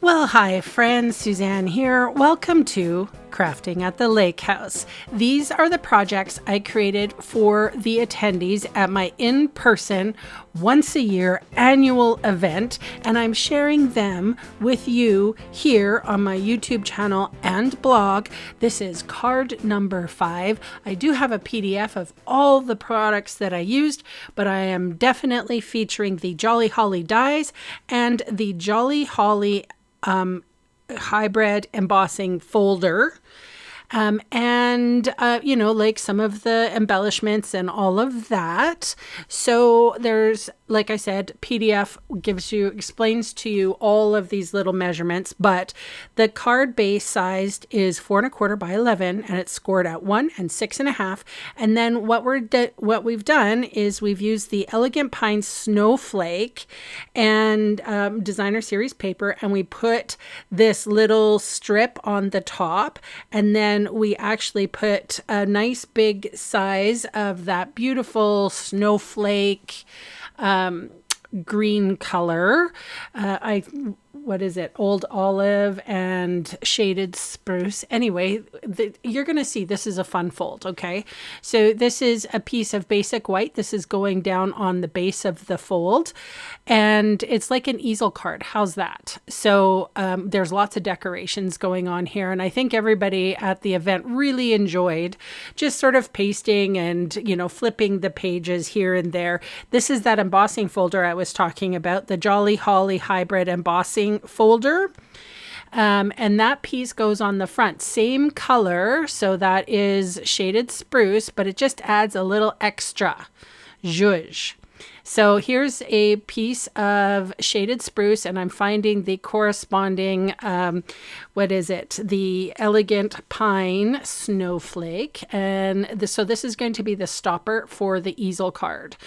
Well, hi friends, Suzanne here. Welcome to Crafting at the Lake House. These are the projects I created for the attendees at my in-person, once a year annual event, and I'm sharing them with you here on my YouTube channel and blog. This is card number 5. I do have a PDF of all the products that I used, but I am definitely featuring the Jolly Holly dies and the Jolly Holly hybrid embossing folder. Like some of the embellishments and all of that. So there's, like I said, PDF explains to you all of these little measurements, but the card base sized is 4¼ by 11, and it's scored at 1 and 6½. And then what we've done is we've used the Elegant Pine Snowflake and designer series paper, and we put this little strip on the top, and then we actually put a nice big size of that beautiful snowflake green color. What is it? Old olive and shaded spruce. Anyway, you're going to see this is a fun fold, okay? So this is a piece of basic white. This is going down on the base of the fold, and it's like an easel card. How's that? So there's lots of decorations going on here, and I think everybody at the event really enjoyed just sort of pasting and, flipping the pages here and there. This is that embossing folder I was talking about, the Jolly Holly hybrid embossing folder, and that piece goes on the front, same color, so that is shaded spruce, but it just adds a little extra zhuzh. So here's a piece of shaded spruce, and I'm finding the corresponding the Elegant Pine Snowflake, and so this is going to be the stopper for the easel card.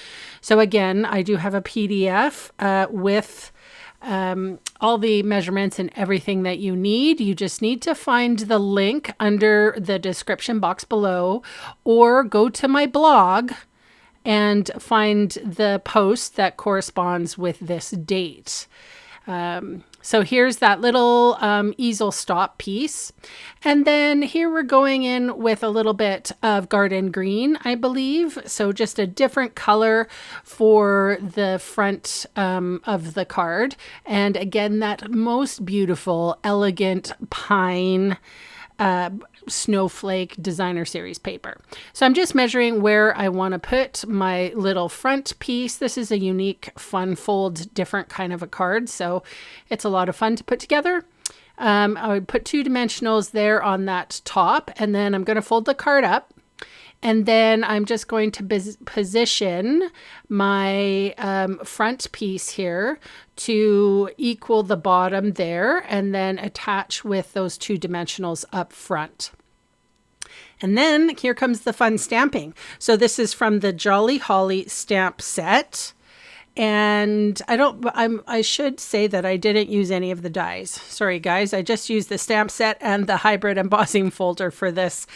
So again, I do have a PDF with all the measurements and everything that you need. You just need to find the link under the description box below, or go to my blog and find the post that corresponds with this date. So here's that little easel stop piece. And then here we're going in with a little bit of garden green, I believe. So just a different color for the front of the card. And again, that most beautiful, elegant pine snowflake designer series paper. So I'm just measuring where I want to put my little front piece. This is a unique, fun fold, different kind of a card, so it's a lot of fun to put together. I would put 2 dimensionals there on that top, and then I'm going to fold the card up, and then I'm just going to position my front piece here to equal the bottom there, and then attach with those 2 dimensionals up front. And then here comes the fun stamping. So this is from the Jolly Holly stamp set. And I should say that I didn't use any of the dies. Sorry, guys. I just used the stamp set and the hybrid embossing folder for this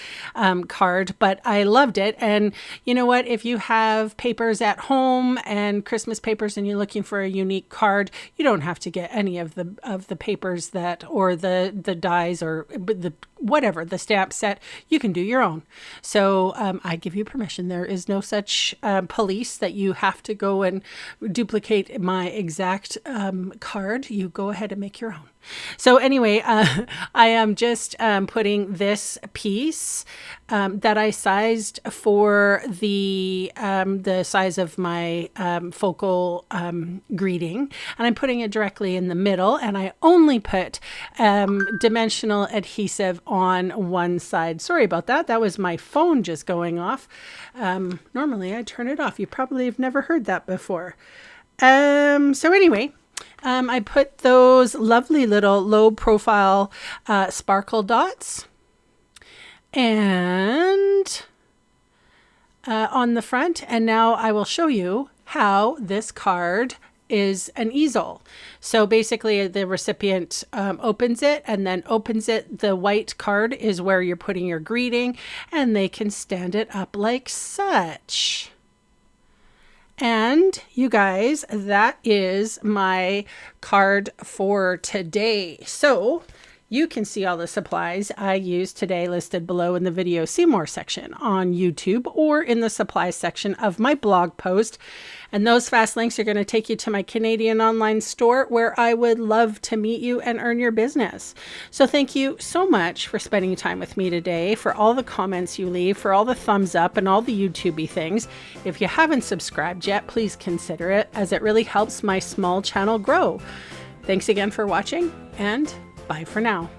card, but I loved it. And you know what? If you have papers at home and Christmas papers and you're looking for a unique card, you don't have to get any of the papers or the dies or the stamp set. You can do your own. So I give you permission. There is no such police that you have to go and duplicate my exact card. You go ahead and make your own. So anyway, I am just putting this piece that I sized for the size of my focal greeting, and I'm putting it directly in the middle, and I only put dimensional adhesive on one side. Sorry about that. That was my phone just going off. Normally I turn it off. You probably have never heard that before. So anyway, I put those lovely little low profile sparkle dots and on the front. And now I will show you how this card is an easel. So basically the recipient opens it and then opens it. The white card is where you're putting your greeting, and they can stand it up like such. And you guys, that is my card for today. So you can see all the supplies I used today listed below in the video see more section on YouTube or in the supplies section of my blog post. And those fast links are going to take you to my Canadian online store where I would love to meet you and earn your business. So thank you so much for spending time with me today, for all the comments you leave, for all the thumbs up and all the YouTubey things. If you haven't subscribed yet, please consider it, as it really helps my small channel grow. Thanks again for watching, and bye for now.